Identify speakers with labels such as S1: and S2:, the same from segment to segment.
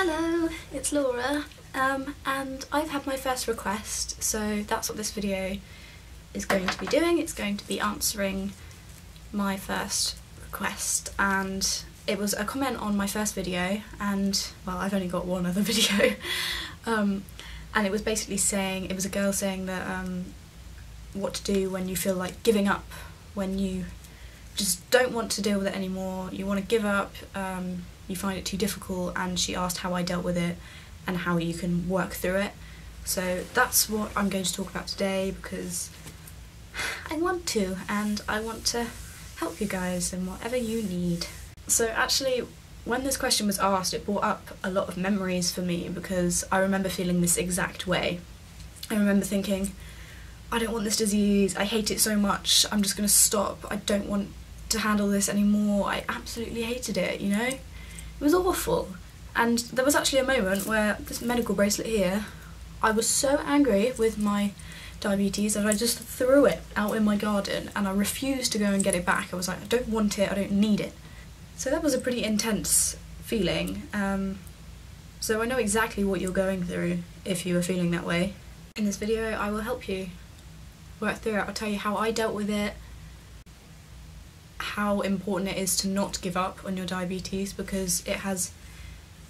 S1: Hello, it's Laura, and I've had my first request, so that's what this video is going to be doing. It's going to be answering my first request, and it was a comment on my first video, and well, I've only got one other video, and it was basically saying, it was a girl saying that what to do when you feel like giving up, when you just don't want to deal with it anymore, you want to give up, you find it too difficult, and she asked how I dealt with it and how you can work through it. So that's what I'm going to talk about today, because I want to, and I want to help you guys in whatever you need. So actually, when this question was asked, it brought up a lot of memories for me, because I remember feeling this exact way. I remember thinking, I don't want this disease, I hate it so much, I'm just going to stop, I don't want to handle this anymore, I absolutely hated it, you know? It was awful. And there was actually a moment where this medical bracelet here, I was so angry with my diabetes that I just threw it out in my garden, and I refused to go and get it back. I was like, I don't want it, I don't need it. So that was a pretty intense feeling. So I know exactly what you're going through if you were feeling that way. In this video I will help you work through it. I'll tell you how I dealt with it, how important it is to not give up on your diabetes, because it has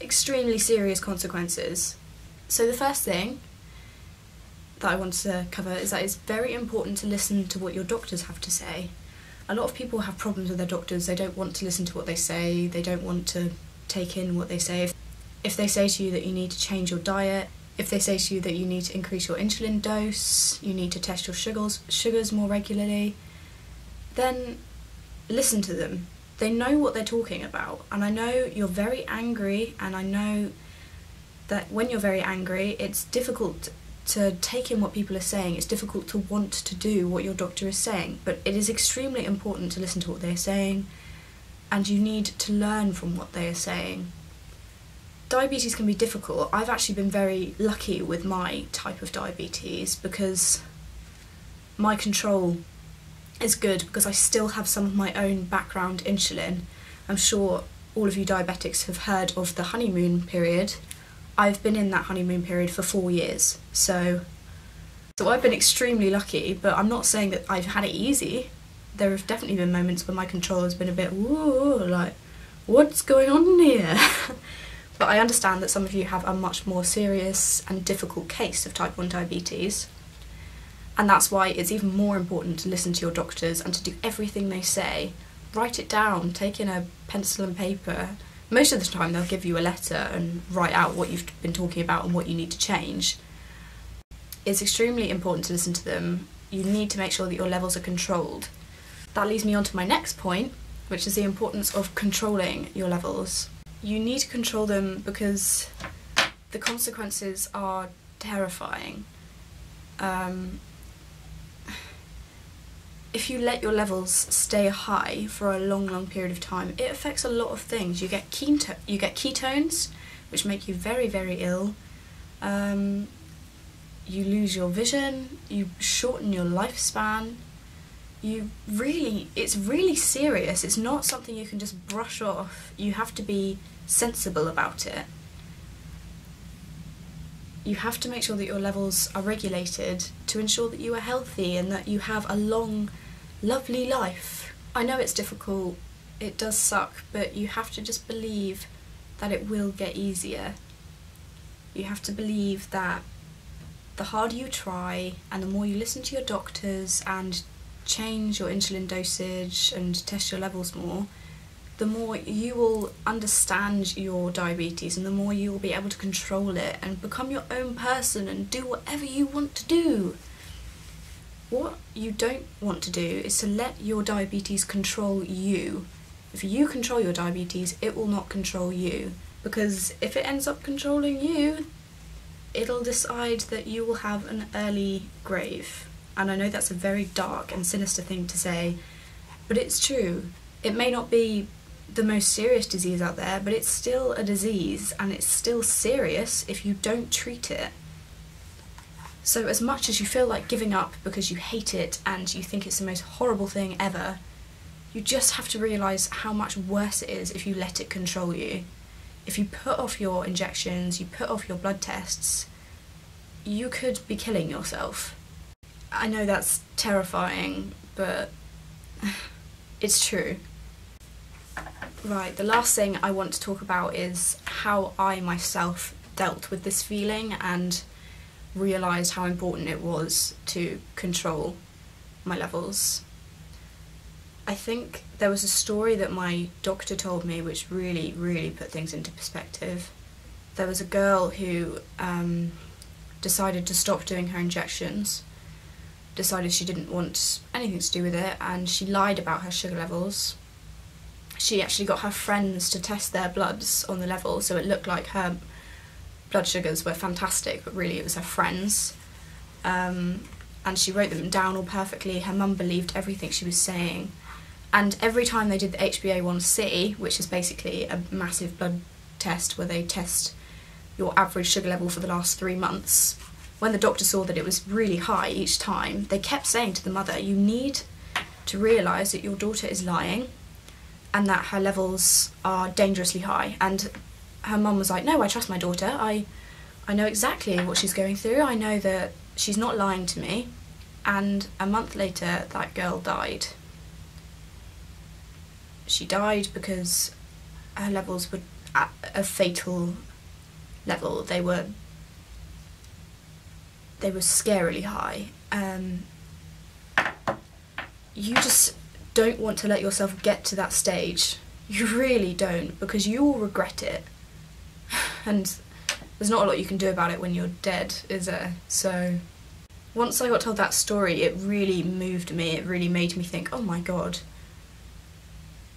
S1: extremely serious consequences. So the first thing that I want to cover is that it's very important to listen to what your doctors have to say. A lot of people have problems with their doctors, they don't want to listen to what they say, they don't want to take in what they say. If they say to you that you need to change your diet, if they say to you that you need to increase your insulin dose, you need to test your sugars more regularly, then listen to them. They know what they're talking about, and I know you're very angry, and I know that when you're very angry it's difficult to take in what people are saying, it's difficult to want to do what your doctor is saying, but it is extremely important to listen to what they're saying, and you need to learn from what they are saying. Diabetes can be difficult. I've actually been very lucky with my type of diabetes because my control is good, because I still have some of my own background insulin. I'm sure all of you diabetics have heard of the honeymoon period. I've been in that honeymoon period for 4 years, so I've been extremely lucky, but I'm not saying that I've had it easy. There have definitely been moments when my control has been a bit, whoa, like, what's going on here? But I understand that some of you have a much more serious and difficult case of type 1 diabetes, and that's why it's even more important to listen to your doctors and to do everything they say. Write it down, take in a pencil and paper. Most of the time they'll give you a letter and write out what you've been talking about and what you need to change. It's extremely important to listen to them. You need to make sure that your levels are controlled. That leads me on to my next point, which is the importance of controlling your levels. You need to control them because the consequences are terrifying. If you let your levels stay high for a long period of time, it affects a lot of things. You get ketones, which make you very ill. You lose your vision, you shorten your lifespan. It's really serious. It's not something you can just brush off. You have to be sensible about it. You have to make sure that your levels are regulated to ensure that you are healthy and that you have a long, lovely life. I know it's difficult, it does suck, but you have to just believe that it will get easier. You have to believe that the harder you try and the more you listen to your doctors and change your insulin dosage and test your levels more, the more you will understand your diabetes and the more you will be able to control it and become your own person and do whatever you want to do. What you don't want to do is to let your diabetes control you. If you control your diabetes, it will not control you, because if it ends up controlling you, it'll decide that you will have an early grave. And I know that's a very dark and sinister thing to say, but it's true. It may not be the most serious disease out there, but it's still a disease, and it's still serious if you don't treat it. So as much as you feel like giving up because you hate it and you think it's the most horrible thing ever, you just have to realise how much worse it is if you let it control you. if you put off your injections, you put off your blood tests, you could be killing yourself. I know that's terrifying, but it's true. Right, the last thing I want to talk about is how I myself dealt with this feeling and realised how important it was to control my levels. I think there was a story that my doctor told me which really, really put things into perspective. There was a girl who decided to stop doing her injections, decided she didn't want anything to do with it, and she lied about her sugar levels. She actually got her friends to test their bloods on the level, so it looked like her blood sugars were fantastic, but really it was her friends. And she wrote them down all perfectly. Her mum believed everything she was saying. And every time they did the HbA1c, which is basically a massive blood test where they test your average sugar level for the last 3 months, when the doctor saw that it was really high each time, they kept saying to the mother, you need to realise that your daughter is lying and that her levels are dangerously high. And her mum was like, no, I trust my daughter. I know exactly what she's going through. I know that she's not lying to me. And a month later, that girl died. She died because her levels were at a fatal level. They were scarily high. You just don't want to let yourself get to that stage. You really don't, because you will regret it. And there's not a lot you can do about it when you're dead, is there? So once I got told that story, it really moved me. It really made me think, oh my god,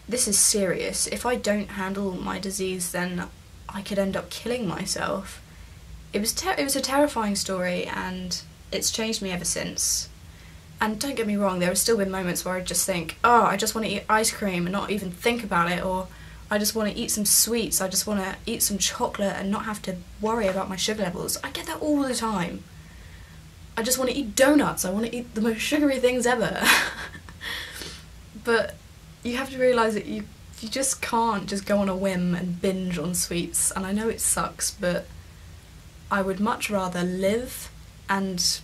S1: this is serious. If I don't handle my disease, then I could end up killing myself. It was a terrifying story, and it's changed me ever since. And don't get me wrong, there have still been moments where I just think, oh, I just want to eat ice cream and not even think about it, or I just want to eat some sweets, I just want to eat some chocolate and not have to worry about my sugar levels. I get that all the time. I just want to eat donuts, I want to eat the most sugary things ever. But you have to realise that you just can't just go on a whim and binge on sweets, and I know it sucks, but I would much rather live and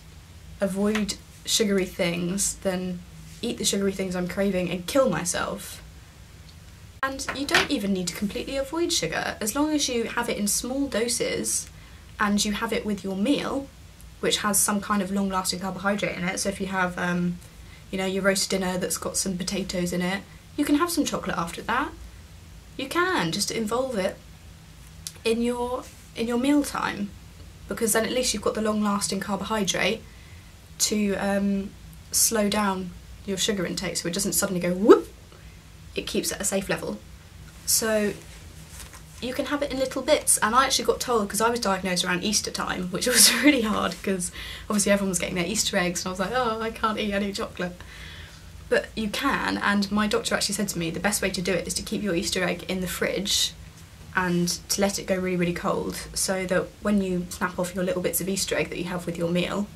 S1: avoid sugary things than eat the sugary things I'm craving and kill myself. And you don't even need to completely avoid sugar, as long as you have it in small doses and you have it with your meal, which has some kind of long-lasting carbohydrate in it. So if you have, you know, your roast dinner that's got some potatoes in it, you can have some chocolate after that. You can just involve it in your meal time, because then at least you've got the long-lasting carbohydrate to slow down your sugar intake, so it doesn't suddenly go whoop. It keeps at a safe level. So you can have it in little bits. And I actually got told, because I was diagnosed around Easter time, which was really hard because obviously everyone was getting their Easter eggs, and I was like, oh, I can't eat any chocolate. But you can, and my doctor actually said to me the best way to do it is to keep your Easter egg in the fridge and to let it go really, really cold, so that when you snap off your little bits of Easter egg that you have with your meal,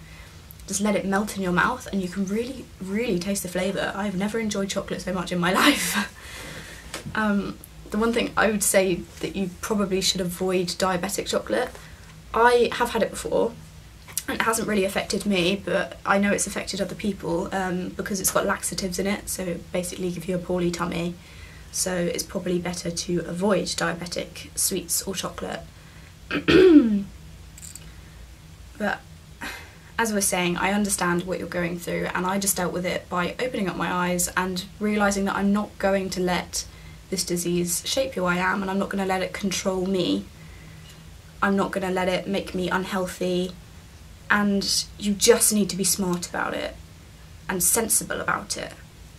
S1: just let it melt in your mouth and you can really, really taste the flavour. I've never enjoyed chocolate so much in my life. The one thing I would say that you probably should avoid diabetic chocolate. I have had it before and it hasn't really affected me, but I know it's affected other people because it's got laxatives in it, so basically give you a poorly tummy. So it's probably better to avoid diabetic sweets or chocolate. But as I was saying, I understand what you're going through, and I just dealt with it by opening up my eyes and realising that I'm not going to let this disease shape who I am, and I'm not going to let it control me. I'm not going to let it make me unhealthy, and you just need to be smart about it and sensible about it,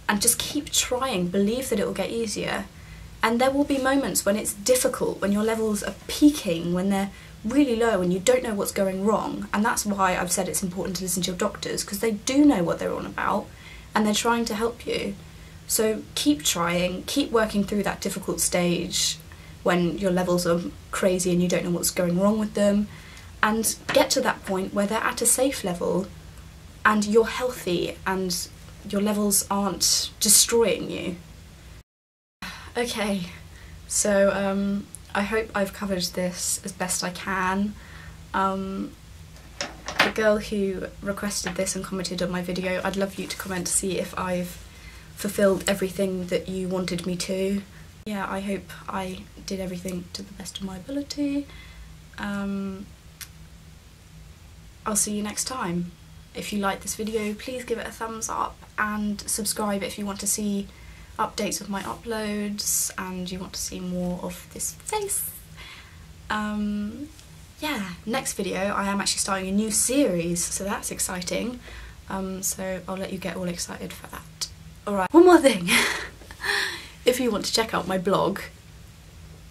S1: and just keep trying. Believe that it will get easier. And there will be moments when it's difficult, when your levels are peaking, when they're really low and you don't know what's going wrong, and that's why I've said it's important to listen to your doctors, because they do know what they're on about and they're trying to help you. So keep trying, keep working through that difficult stage when your levels are crazy and you don't know what's going wrong with them, and get to that point where they're at a safe level and you're healthy and your levels aren't destroying you. Okay, so I hope I've covered this as best I can. The girl who requested this and commented on my video, I'd love you to comment to see if I've fulfilled everything that you wanted me to. Yeah, I hope I did everything to the best of my ability. I'll see you next time. If you like this video, please give it a thumbs up and subscribe if you want to see updates of my uploads and you want to see more of this face. Yeah, next video I am actually starting a new series, so that's exciting. So I'll let you get all excited for that. Alright, one more thing. If you want to check out my blog,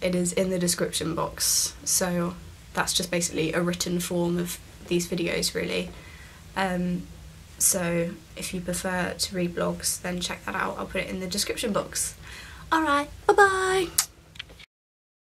S1: it is in the description box. So that's just basically a written form of these videos, really. So if you prefer to read blogs, then check that out. I'll put it in the description box. Alright, bye bye!